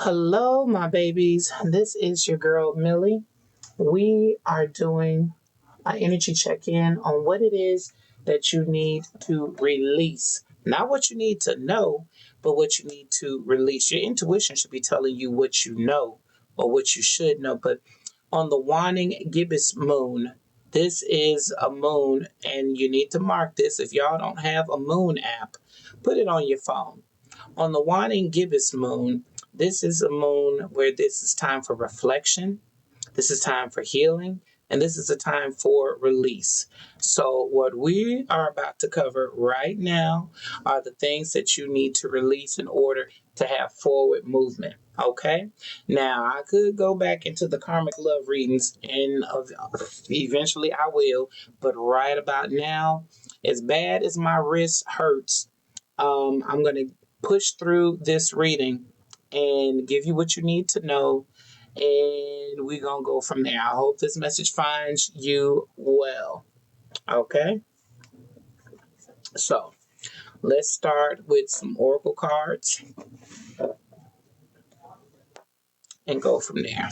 Hello, my babies. This is your girl, Millie. We are doing an energy check in on what it is that you need to release. Not what you need to know, but what you need to release. Your intuition should be telling you what you know or what you should know. But on the Waning Gibbous moon, this is a moon, and you need to mark this. If y'all don't have a moon app, put it on your phone. On the Waning Gibbous moon, this is a moon where this is time for reflection, this is time for healing, and this is a time for release. So, what we are about to cover right now are the things that you need to release in order to have forward movement. Okay. Now, I could go back into the karmic love readings, and eventually I will, but right about now, as bad as my wrist hurts, I'm going to push through this reading and give you what you need to know, and we're going to go from there. I hope this message finds you well. Okay? So, let's start with some oracle cards and go from there.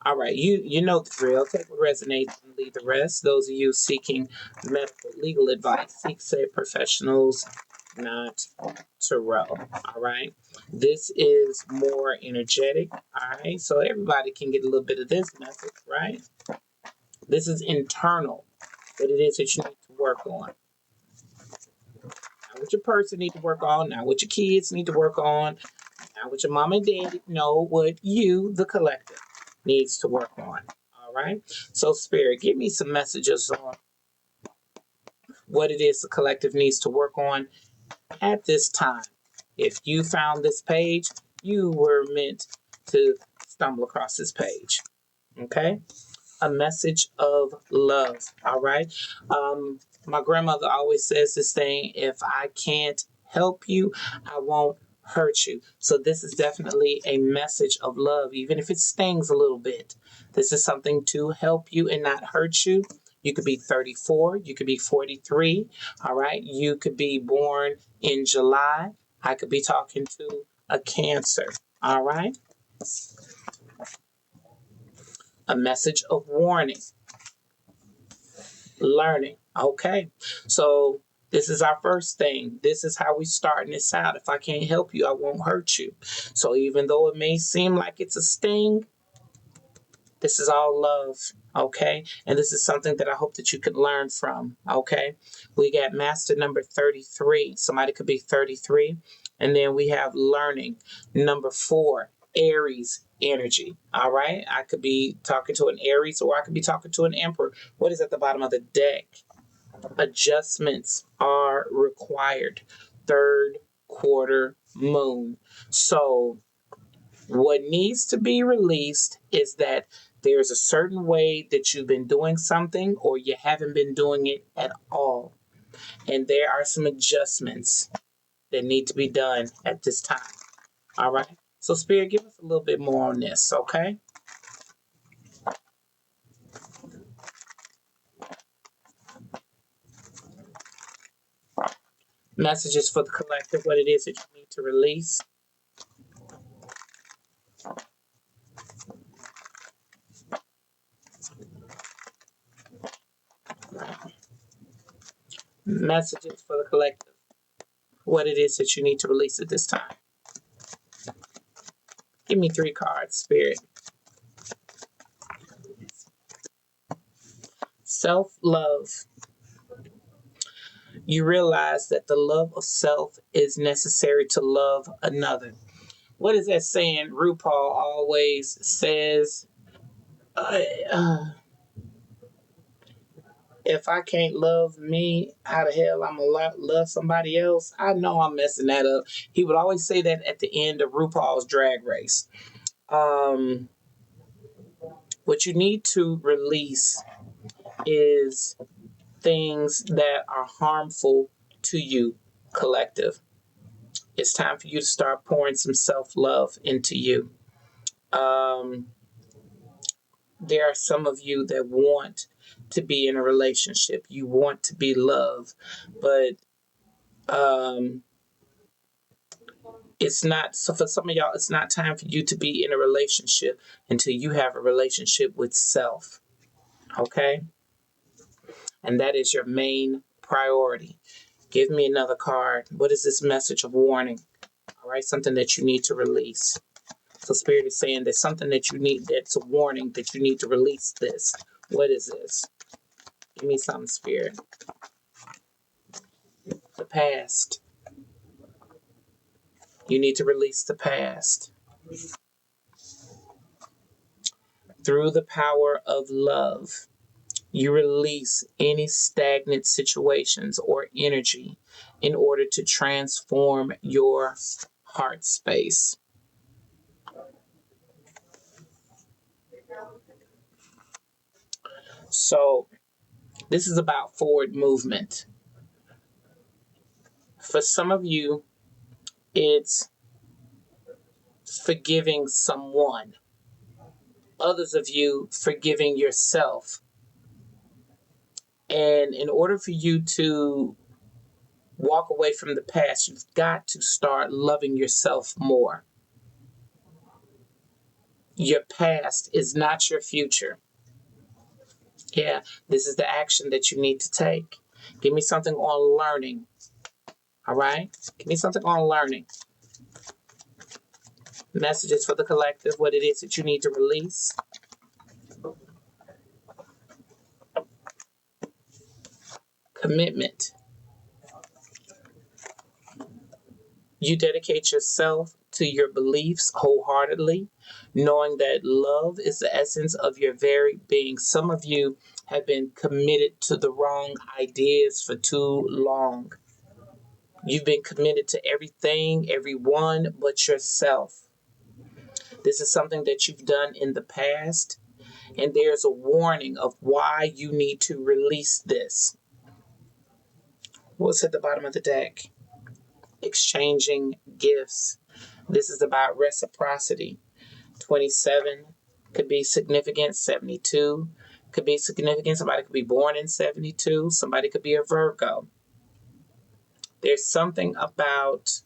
All right, you know the drill. Take what resonates and leave the rest. Those of you seeking medical legal advice, seek said professionals, not tarot. All right, this is more energetic. All right, so everybody can get a little bit of this message, right? This is internal. What it is that you need to work on. Not what your person need to work on. Not what your kids need to work on. Not what your mom and dad know. What you, the collective, needs to work on. All right. So, Spirit, give me some messages on what it is the collective needs to work on at this time. If you found this page, you were meant to stumble across this page. Okay. A message of love. All right. My grandmother always says this thing: if I can't help you, I won't hurt you. So this is definitely a message of love, even if it stings a little bit. This is something to help you and not hurt you. You could be 34, you could be 43, all right? You could be born in July. I could be talking to a Cancer, all right? A message of warning, learning. Okay, so this is our first thing. This is how we starting this out. If I can't help you, I won't hurt you. So even though it may seem like it's a sting, this is all love. Okay, and this is something that I hope that you could learn from. Okay, we got master number 33. Somebody could be 33. And then we have learning number 4, Aries energy. All right, I could be talking to an Aries, or I could be talking to an Emperor. What is at the bottom of the deck? Adjustments are required. Third quarter moon. So what needs to be released is that there's a certain way that you've been doing something, or you haven't been doing it at all. And there are some adjustments that need to be done at this time. All right. So, Spirit, give us a little bit more on this, okay? Messages for the collective, what it is that you need to release. Messages for the collective, what it is that you need to release at this time. Give me 3 cards, Spirit. Self-love. You realize that the love of self is necessary to love another. What is that saying RuPaul always says? If I can't love me, how the hell I'm gonna love somebody else? I know I'm messing that up. He would always say that at the end of RuPaul's Drag Race. What you need to release is things that are harmful to you, collective. It's time for you to start pouring some self-love into you. There are some of you that want to be in a relationship. You want to be loved, but It's not, so for some of y'all, it's not time for you to be in a relationship until you have a relationship with self. Okay? And that is your main priority. Give me another card. What is this message of warning? All right, something that you need to release. So Spirit is saying there's something that you need, that's a warning that you need to release this. What is this? Give me something, Spirit. The past. You need to release the past. Through the power of love, you release any stagnant situations or energy in order to transform your heart space. So, this is about forward movement. For some of you, it's forgiving someone. Others of you, forgiving yourself. And in order for you to walk away from the past, you've got to start loving yourself more. Your past is not your future. Yeah, this is the action that you need to take. Give me something on learning. All right? Give me something on learning. Messages for the collective, what it is that you need to release. Commitment. You dedicate yourself to your beliefs wholeheartedly, knowing that love is the essence of your very being. Some of you have been committed to the wrong ideas for too long. You've been committed to everything, everyone but yourself. This is something that you've done in the past, and there's a warning of why you need to release this. What's at the bottom of the deck? Exchanging gifts. This is about reciprocity. 27 could be significant. 72 could be significant. Somebody could be born in 72. Somebody could be a Virgo. There's something about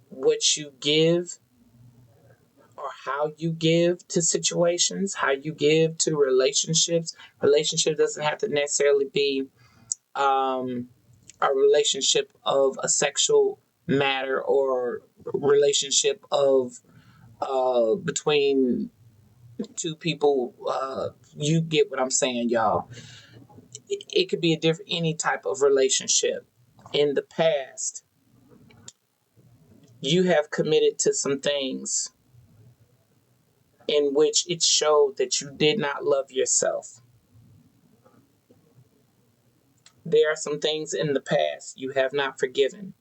what you give or how you give to situations, how you give to relationships. Relationship doesn't have to necessarily be a relationship of a sexual matter or relationship of between two people. You get what I'm saying, y'all. It could be a different, any type of relationship. In the past, you have committed to some things in which it showed that you did not love yourself. There are some things in the past you have not forgiven.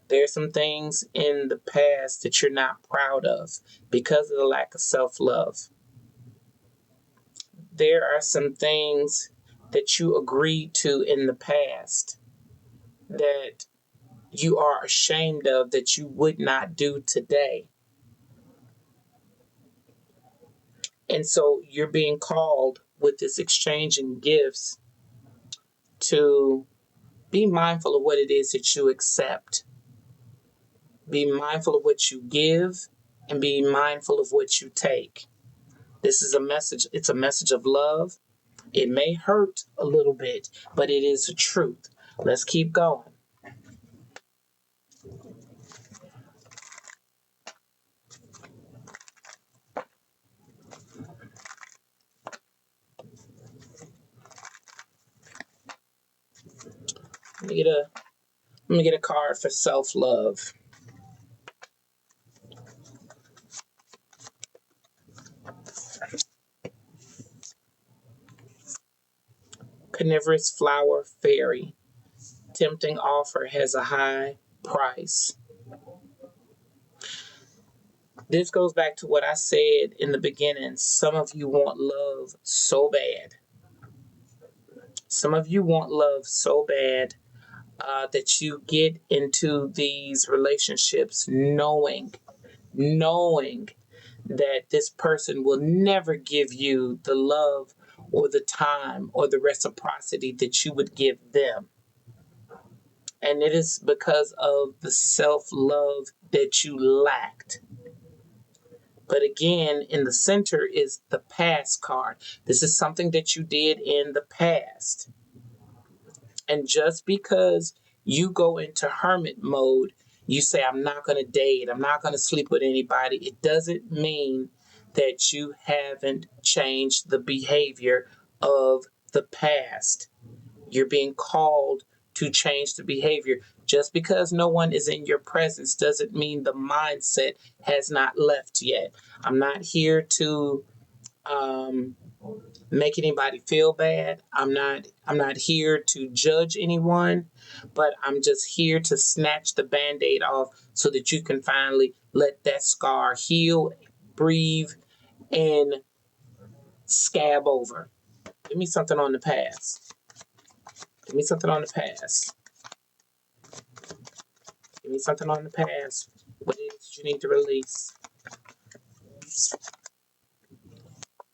There are some things in the past that you're not proud of because of the lack of self-love. There are some things that you agreed to in the past that you are ashamed of that you would not do today. And so you're being called with this exchanging gifts to be mindful of what it is that you accept. Be mindful of what you give and be mindful of what you take. This is a message. It's a message of love. It may hurt a little bit, but it is the truth. Let's keep going. Let me get a card for self-love. Carnivorous flower fairy. Tempting offer has a high price. This goes back to what I said in the beginning. Some of you want love so bad. Some of you want love so bad that you get into these relationships knowing that this person will never give you the love or the time or the reciprocity that you would give them. And it is because of the self love that you lacked. But again, in the center is the past card. This is something that you did in the past. And just because you go into hermit mode, you say, I'm not going to date, I'm not going to sleep with anybody, it doesn't mean that you haven't changed the behavior of the past. You're being called to change the behavior. Just because no one is in your presence doesn't mean the mindset has not left yet. I'm not here to um, make anybody feel bad. I'm not here to judge anyone, but I'm just here to snatch the band-aid off so that you can finally let that scar heal, breathe, and scab over. Give me something on the past. Give me something on the past. Give me something on the past. What it is you need to release?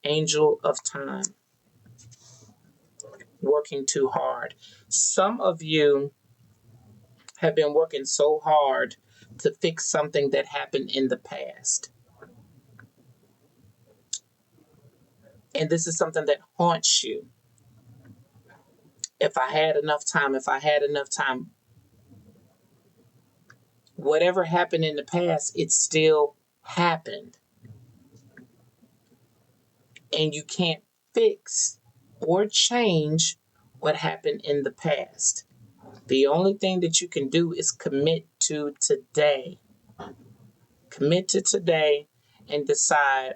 Angel of time. Working too hard. Some of you have been working so hard to fix something that happened in the past. And this is something that haunts you. If I had enough time, if I had enough time, whatever happened in the past, it still happened. And you can't fix or change what happened in the past. The only thing that you can do is commit to today. Commit to today and decide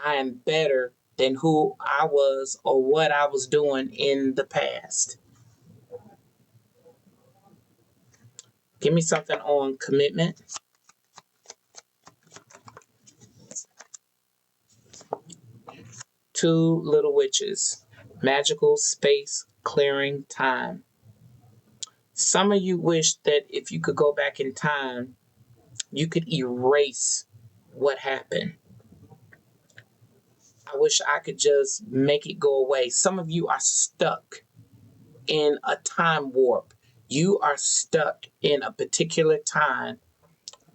I am better than who I was or what I was doing in the past. Give me something on commitment. Two little witches. Magical space clearing time. Some of you wish that if you could go back in time, you could erase what happened. I wish I could just make it go away. Some of you are stuck in a time warp. You are stuck in a particular time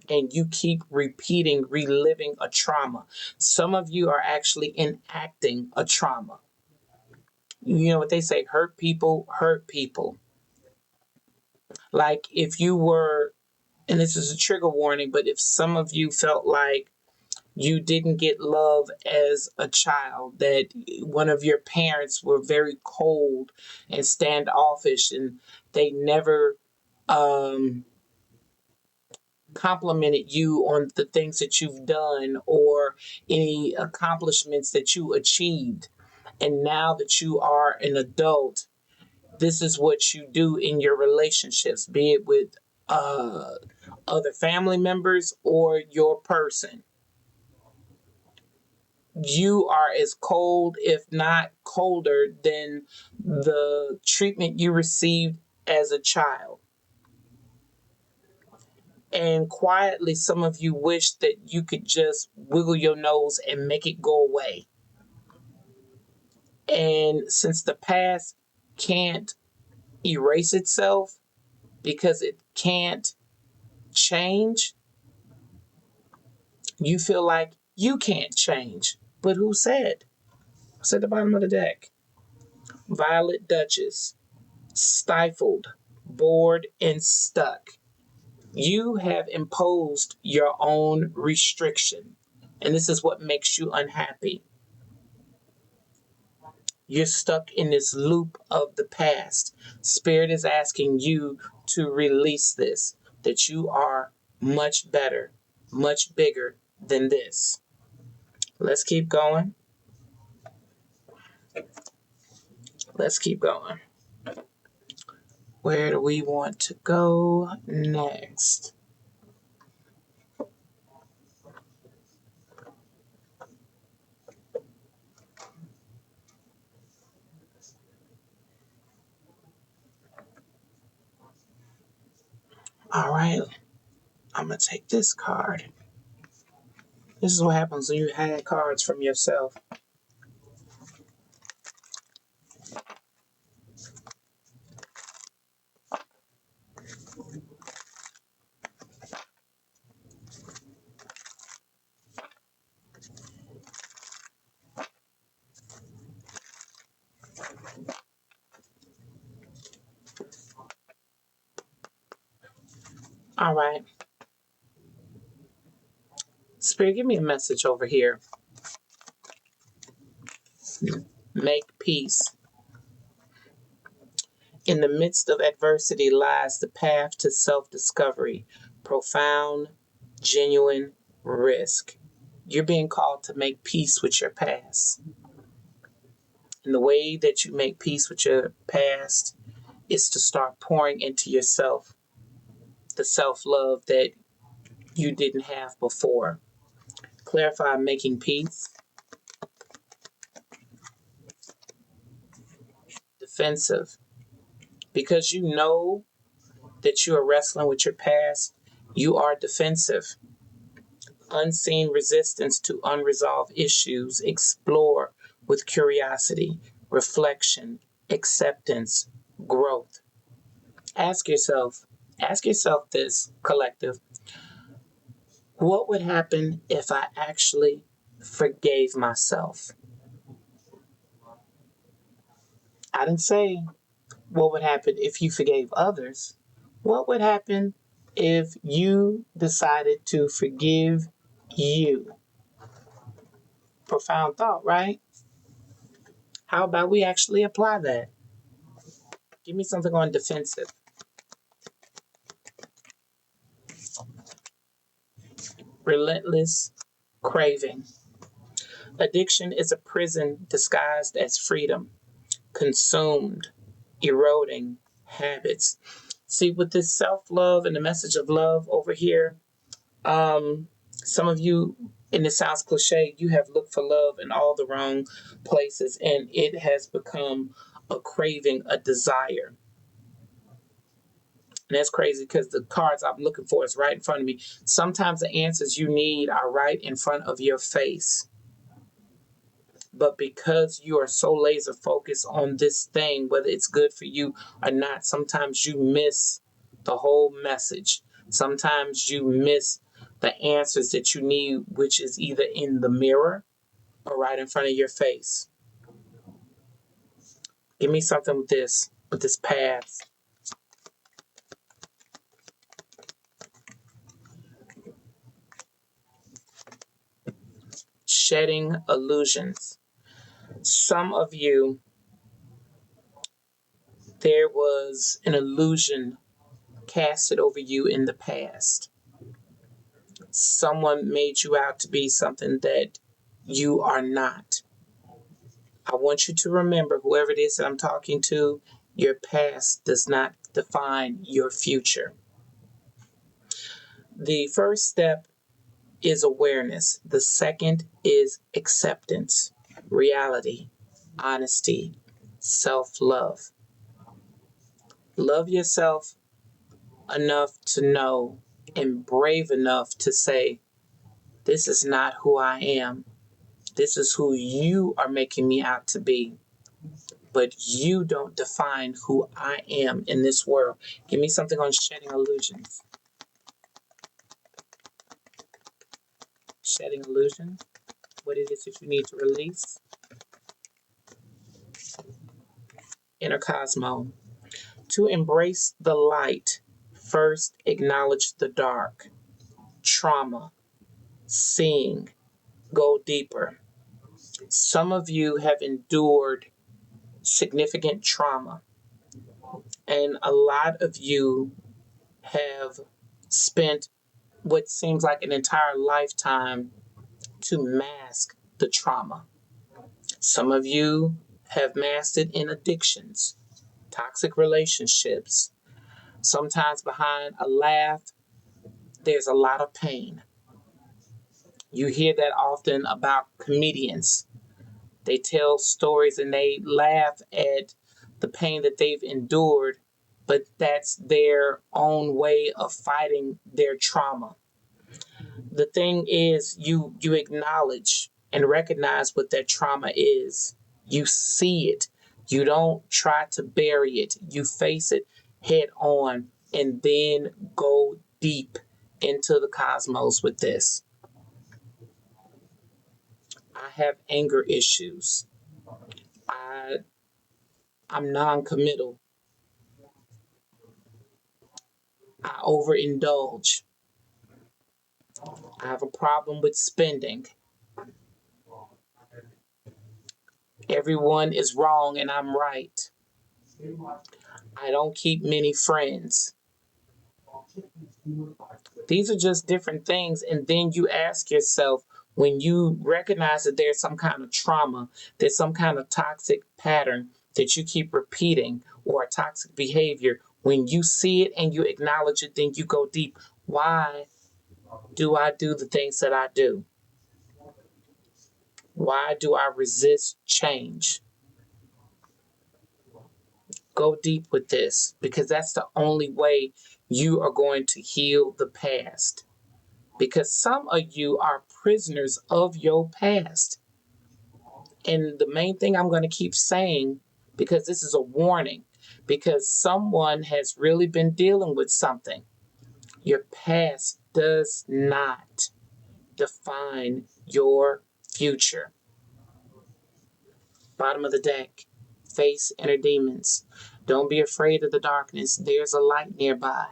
and you keep repeating, reliving a trauma. Some of you are actually enacting a trauma. You know what they say, hurt people hurt people. Like if you were, and this is a trigger warning, but if some of you felt like you didn't get love as a child, that one of your parents were very cold and standoffish and they never complimented you on the things that you've done or any accomplishments that you achieved. And now that you are an adult, this is what you do in your relationships, be it with uh, other family members or your person. You are as cold, if not colder, than the treatment you received as a child. And quietly, some of you wish that you could just wiggle your nose and make it go away. And since the past can't erase itself because it can't change, you feel like you can't change. But who said? It's at the bottom of the deck. Violet Duchess, stifled, bored, and stuck. You have imposed your own restriction, and this is what makes you unhappy. You're stuck in this loop of the past. Spirit is asking you to release this, that you are much better, much bigger than this. Let's keep going. Let's keep going. Where do we want to go next? All right, I'm going to take this card. This is what happens when you hide cards from yourself. All right. Spirit, give me a message over here. Make peace. In the midst of adversity lies the path to self discovery, profound, genuine risk. You're being called to make peace with your past. And the way that you make peace with your past is to start pouring into yourself the self love that you didn't have before. Clarify making peace. Defensive. Because you know that you are wrestling with your past, you are defensive. Unseen resistance to unresolved issues. Explore with curiosity, reflection, acceptance, growth. Ask yourself, ask yourself this, collective. What would happen if I actually forgave myself? I didn't say what would happen if you forgave others. What would happen if you decided to forgive you? Profound thought, right? How about we actually apply that? Give me something on defensive. Relentless craving. Addiction is a prison disguised as freedom, consumed, eroding habits. See, with this self love and the message of love over here, some of you, and it sounds cliche, you have looked for love in all the wrong places, and it has become a craving, a desire. And that's crazy because the cards I'm looking for is right in front of me. Sometimes the answers you need are right in front of your face. But because you are so laser focused on this thing, whether it's good for you or not, sometimes you miss the whole message. Sometimes you miss the answers that you need, which is either in the mirror or right in front of your face. Give me something with this path. Shedding illusions. Some of you, there was an illusion casted over you in the past. Someone made you out to be something that you are not. I want you to remember, whoever it is that I'm talking to, your past does not define your future. The first step is awareness. The second is acceptance, reality, honesty, self love. Love yourself enough to know and brave enough to say, this is not who I am. This is who you are making me out to be. But you don't define who I am in this world. Give me something on shedding illusions. Shedding illusions. What it is that you need to release. Inner Cosmo. To embrace the light, first acknowledge the dark. Trauma. Seeing. Go deeper. Some of you have endured significant trauma, and a lot of you have spent what seems like an entire lifetime to mask the trauma. Some of you have masked it in addictions, toxic relationships. Sometimes behind a laugh, there's a lot of pain. You hear that often about comedians. They tell stories and they laugh at the pain that they've endured, but that's their own way of fighting their trauma. The thing is, you acknowledge and recognize what that trauma is. You see it. You don't try to bury it. You face it head on and then go deep into the cosmos with this. I have anger issues. I I'm non-committal. I overindulge. I have a problem with spending. Everyone is wrong and I'm right. I don't keep many friends. These are just different things. And then you ask yourself, when you recognize that there's some kind of trauma, there's some kind of toxic pattern that you keep repeating or a toxic behavior, when you see it and you acknowledge it, then you go deep. Why do I do the things that I do? Why do I resist change? Go deep with this because that's the only way you are going to heal the past. Because some of you are prisoners of your past. And the main thing I'm going to keep saying, because this is a warning, because someone has really been dealing with something, your past does not define your future. Bottom of the deck, face inner demons. Don't be afraid of the darkness. There's a light nearby.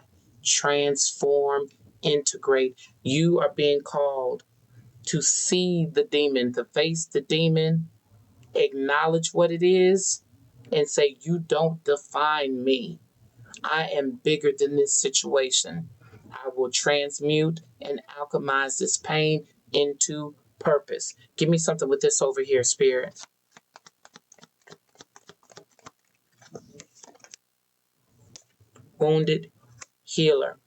Transform, integrate. You are being called to see the demon, to face the demon, acknowledge what it is, and say, you don't define me. I am bigger than this situation. I will transmute and alchemize this pain into purpose. Give me something with this over here, Spirit. Wounded healer.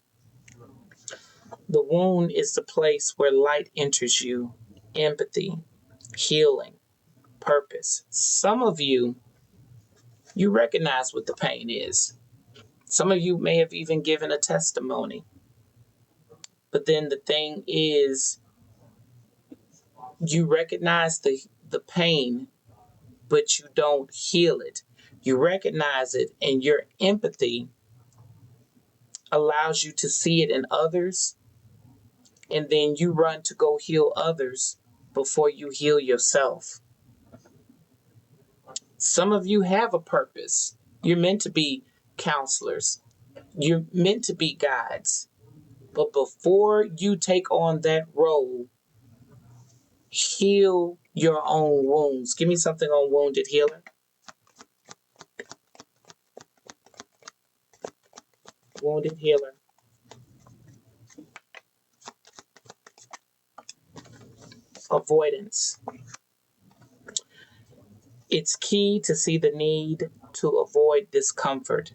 The wound is the place where light enters you, empathy, healing, purpose. Some of you, you recognize what the pain is. Some of you may have even given a testimony. But then the thing is, you recognize the pain, but you don't heal it. You recognize it, and your empathy allows you to see it in others, and then you run to go heal others before you heal yourself. Some of you have a purpose. You're meant to be counselors. You're meant to be guides. But before you take on that role, heal your own wounds. Give me something on wounded healer. Wounded healer. Avoidance. It's key to see the need to avoid discomfort,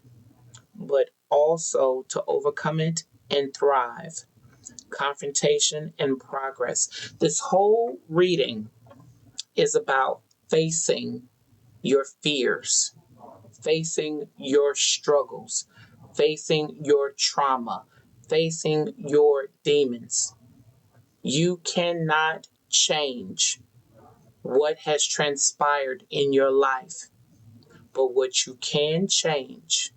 but also to overcome it and thrive. Confrontation and progress. This whole reading is about facing your fears, facing your struggles, facing your trauma, facing your demons. You cannot change what has transpired in your life, but what you can change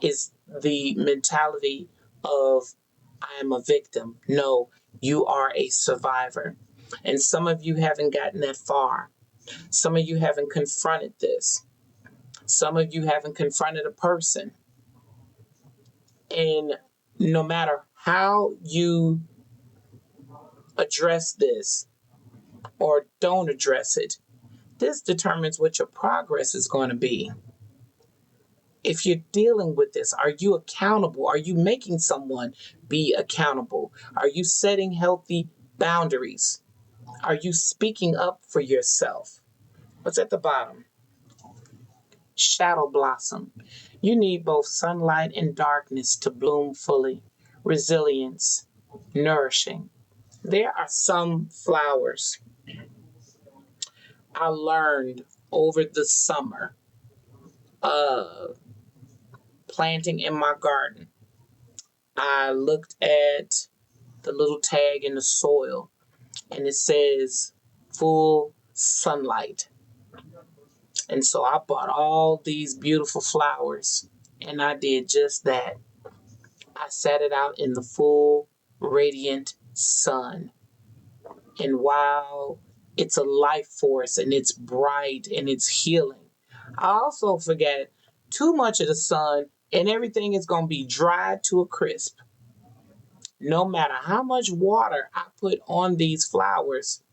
is the mentality of, I am a victim. No, you are a survivor. And some of you haven't gotten that far. Some of you haven't confronted this. Some of you haven't confronted a person. And no matter how you address this or don't address it, this determines what your progress is going to be. If you're dealing with this, are you accountable? Are you making someone be accountable? Are you setting healthy boundaries? Are you speaking up for yourself? What's at the bottom? Shadow blossom. You need both sunlight and darkness to bloom fully. Resilience, nourishing. There are some flowers I learned over the summer planting in my garden. I looked at the little tag in the soil and it says full sunlight. And so I bought all these beautiful flowers and I did just that. I sat it out in the full radiant sun. And while it's a life force and it's bright and it's healing, I also forget too much of the sun and everything is going to be dried to a crisp. No matter how much water I put on these flowers,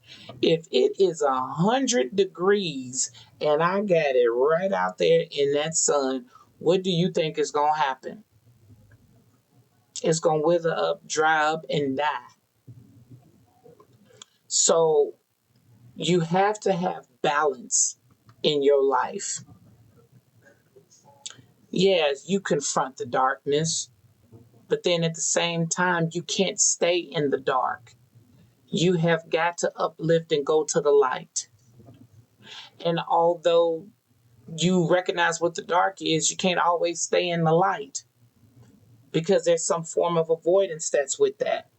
if it is 100 degrees and I got it right out there in that sun, what do you think is going to happen? It's going to wither up, dry up, and die. So you have to have balance in your life. Yes, you confront the darkness, but then at the same time, you can't stay in the dark. You have got to uplift and go to the light. And although you recognize what the dark is, you can't always stay in the light because there's some form of avoidance that's with that.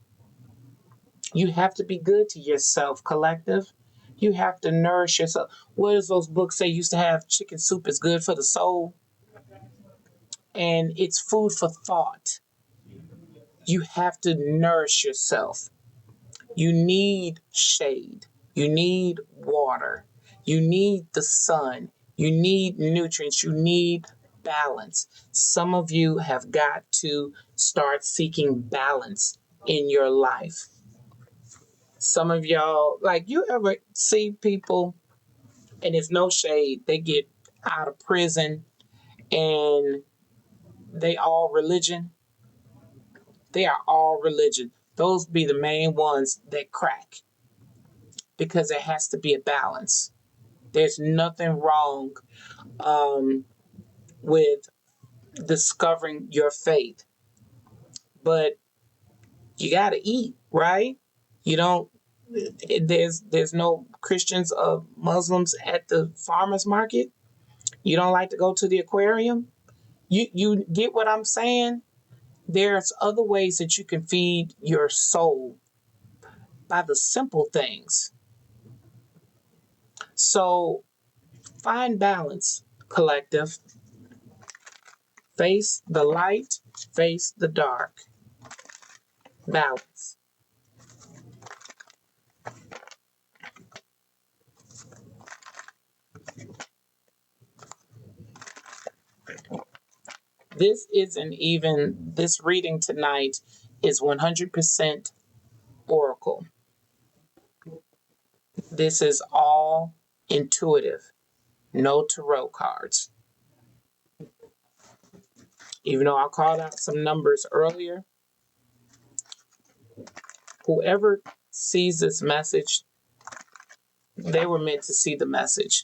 You have to be good to yourself, collective. You have to nourish yourself. What does those books say? Used to have chicken soup is good for the soul, and it's food for thought. You have to nourish yourself. You need shade. You need water. You need the sun. You need nutrients. You need balance. Some of you have got to start seeking balance in your life. Some of y'all, like, you ever see people, and it's no shade, they get out of prison and they all religion. They are all religion. Those be the main ones that crack because there has to be a balance. There's nothing wrong with discovering your faith, but you got to eat, right? You don't. There's no Christians or Muslims at the farmers market. You don't like to go to the aquarium. You get what I'm saying? There's other ways that you can feed your soul by the simple things. So find balance, collective. Face the light, face the dark. Balance. This reading tonight is 100% oracle. This is all intuitive, no tarot cards. Even though I called out some numbers earlier, whoever sees this message, they were meant to see the message.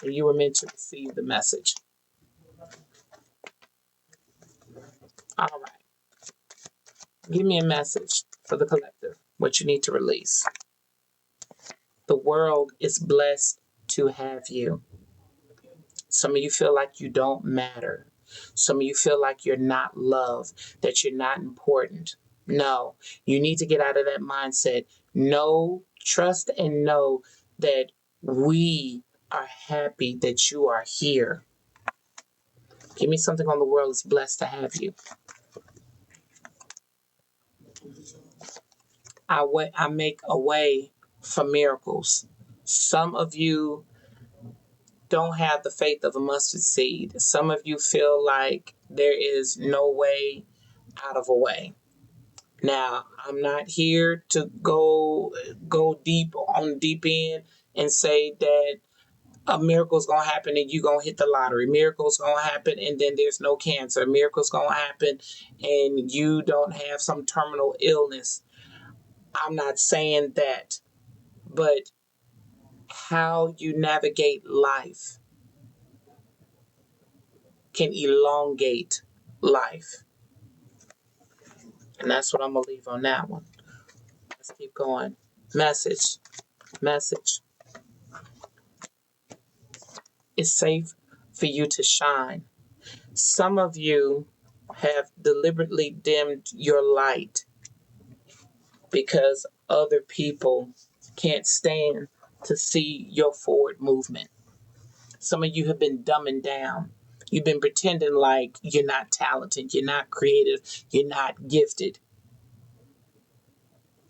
And you were meant to receive the message. All right. Give me a message for the collective, what you need to release. The world is blessed to have you. Some of you feel like you don't matter. Some of you feel like you're not loved, that you're not important. No, you need to get out of that mindset. Know, trust, and know that we are happy that you are here. Give me something on the world is blessed to have you. I make a way for miracles. Some of you don't have the faith of a mustard seed. Some of you feel like there is no way out of a way. Now, I'm not here to go deep end and say that a miracle's gonna happen and you're gonna hit the lottery. Miracle's gonna happen and then there's no cancer. Miracle's gonna happen and you don't have some terminal illness. I'm not saying that, but how you navigate life can elongate life. And that's what I'm going to leave on that one. Let's keep going. Message. It's safe for you to shine. Some of you have deliberately dimmed your light because other people can't stand to see your forward movement. Some of you have been dumbing down. You've been pretending like you're not talented, you're not creative, you're not gifted.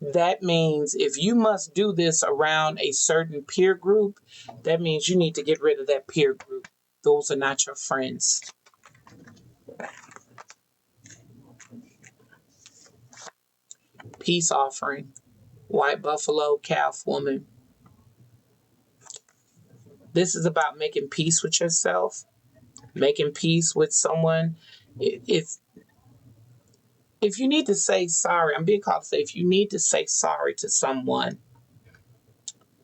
That means if you must do this around a certain peer group, that means you need to get rid of that peer group. Those are not your friends. Peace offering. White buffalo, calf woman. This is about making peace with yourself, making peace with someone. If you need to say sorry, I'm being called to say, if you need to say sorry to someone,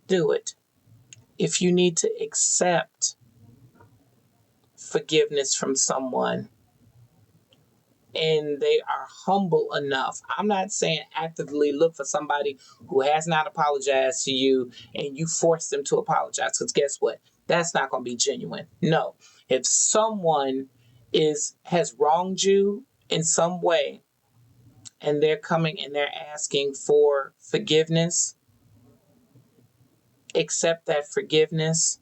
do it. If you need to accept forgiveness from someone and they are humble enough, I'm not saying actively look for somebody who has not apologized to you and you force them to apologize, because guess what? That's not going to be genuine. No. If someone has wronged you in some way and they're coming and they're asking for forgiveness, accept that forgiveness,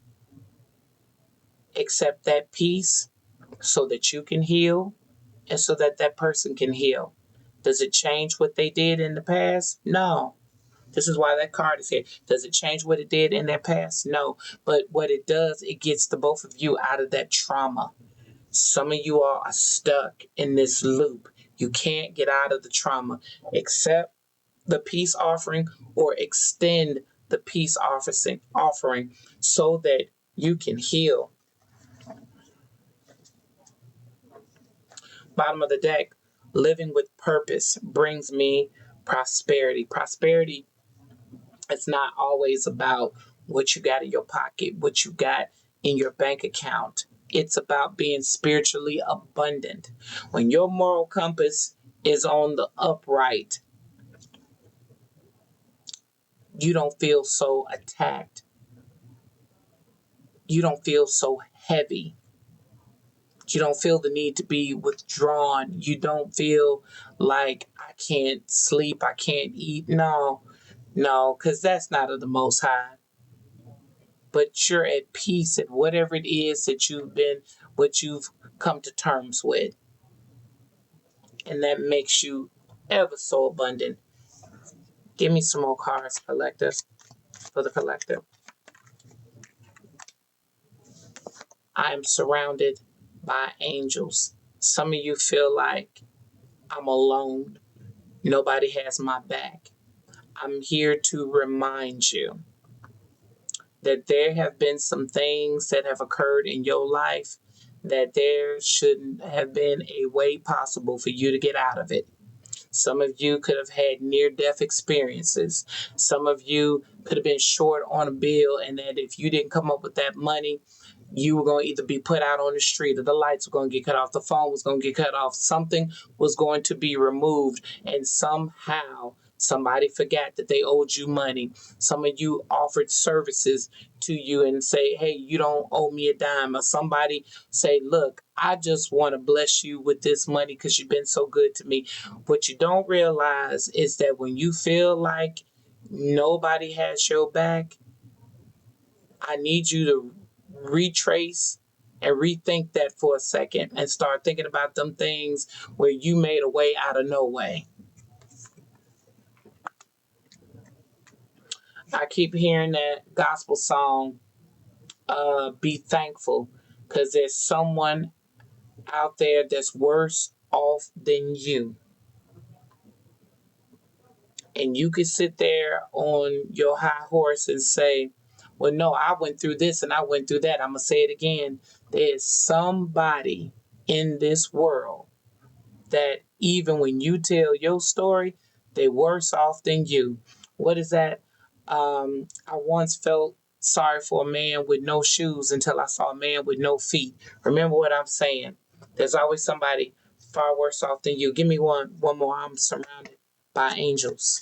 accept that peace so that you can heal and so that that person can heal. Does it change what they did in the past? No. This is why that card is here. Does it change what it did in their past? No. But what it does, it gets the both of you out of that trauma. Some of you all are stuck in this loop. You can't get out of the trauma. Accept the peace offering or extend the peace offering so that you can heal. Bottom of the deck, living with purpose brings me prosperity. Prosperity, it's not always about what you got in your pocket, what you got in your bank account. It's about being spiritually abundant. When your moral compass is on the upright, you don't feel so attacked. You don't feel so heavy. You don't feel the need to be withdrawn. You don't feel like I can't sleep, I can't eat. No, no, because that's not of the Most High. But you're at peace at whatever it is that what you've come to terms with. And that makes you ever so abundant. Give me some more cards, collector, for the collector. I am surrounded by angels. Some of you feel like I'm alone. Nobody has my back. I'm here to remind you that there have been some things that have occurred in your life that there shouldn't have been a way possible for you to get out of it. Some of you could have had near-death experiences. Some of you could have been short on a bill, and that if you didn't come up with that money, you were going to either be put out on the street or the lights were going to get cut off, the phone was going to get cut off, something was going to be removed, and somehow somebody forgot that they owed you money. Some of you offered services to you and say, hey, you don't owe me a dime. Or somebody say, look, I just want to bless you with this money because you've been so good to me. What you don't realize is that when you feel like nobody has your back, I need you to retrace and rethink that for a second and start thinking about them things where you made a way out of no way. I keep hearing that gospel song, Be Thankful, because there's someone out there that's worse off than you. And you could sit there on your high horse and say, well, no, I went through this and I went through that. I'm going to say it again. There's somebody in this world that even when you tell your story, they're worse off than you. What is that? I once felt sorry for a man with no shoes until I saw a man with no feet. Remember what I'm saying. There's always somebody far worse off than you. Give me one more. I'm surrounded by angels.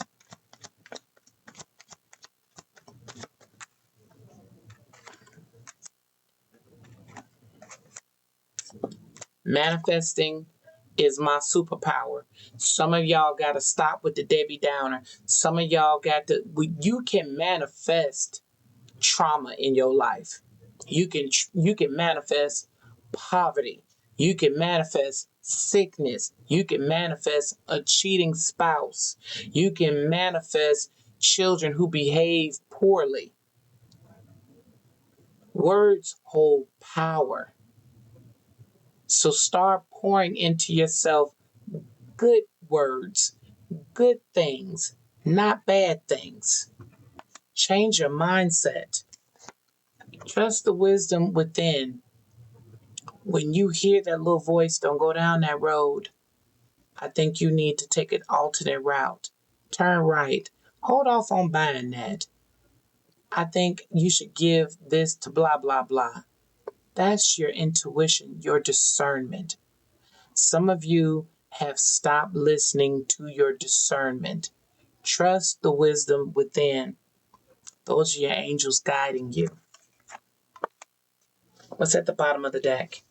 Manifesting is my superpower. Some of y'all got to stop with the Debbie Downer. Some of y'all you can manifest trauma in your life. You can manifest poverty. You can manifest sickness. You can manifest a cheating spouse. You can manifest children who behave poorly. Words hold power. So start pouring into yourself good words, good things, not bad things. Change your mindset. Trust the wisdom within. When you hear that little voice, don't go down that road. I think you need to take an alternate route. Turn right. Hold off on buying that. I think you should give this to blah, blah, blah. That's your intuition, your discernment. Some of you have stopped listening to your discernment. Trust the wisdom within. Those are your angels guiding you. What's at the bottom of the deck?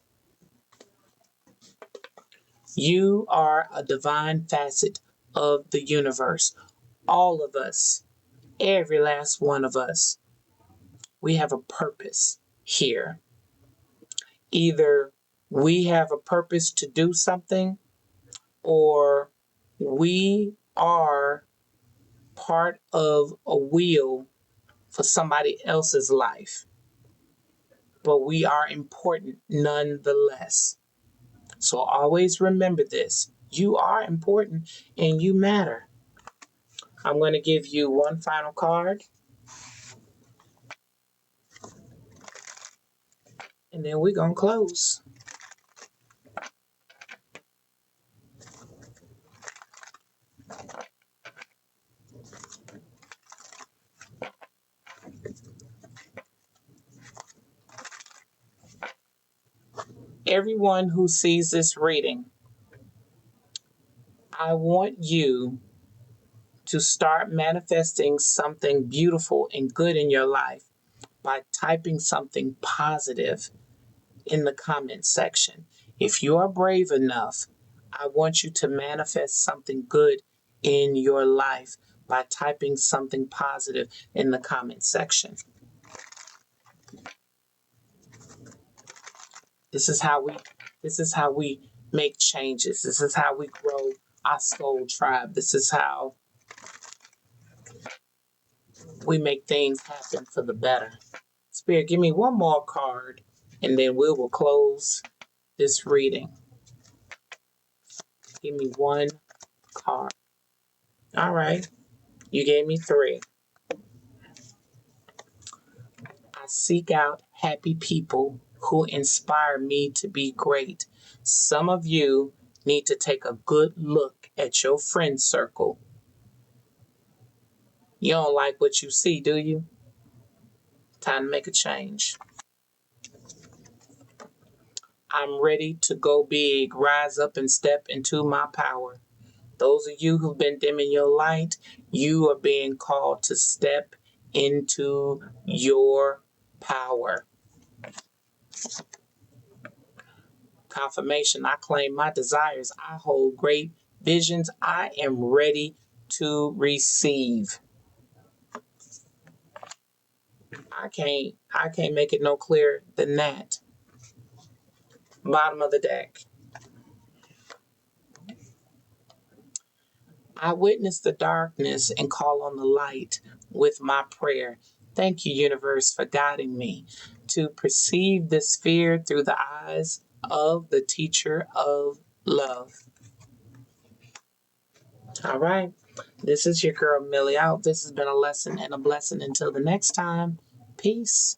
You are a divine facet of the universe. All of us, every last one of us, we have a purpose here. Either we have a purpose to do something, or we are part of a wheel for somebody else's life. But we are important nonetheless. So always remember this. You are important and you matter. I'm going to give you one final card, and then we're going to close. Everyone who sees this reading, I want you to start manifesting something beautiful and good in your life by typing something positive in the comment section. If you are brave enough, I want you to manifest something good in your life by typing something positive in the comment section. This is how we make changes. This is how we grow our soul tribe. This is how we make things happen for the better. Spirit, give me one more card and then we will close this reading. Give me one card. All right. You gave me 3. I seek out happy people who inspire me to be great. Some of you need to take a good look at your friend circle. You don't like what you see, do you? Time to make a change. I'm ready to go big, rise up and step into my power. Those of you who've been dimming your light, you are being called to step into your power. Confirmation, I claim my desires. I hold great visions. I am ready to receive. I can't make it no clearer than that. Bottom of the deck. I witness the darkness and call on the light with my prayer. Thank you, universe, for guiding me to perceive this fear through the eyes of the teacher of love. All right. This is your girl, Millie, out. This has been a lesson and a blessing. Until the next time, peace.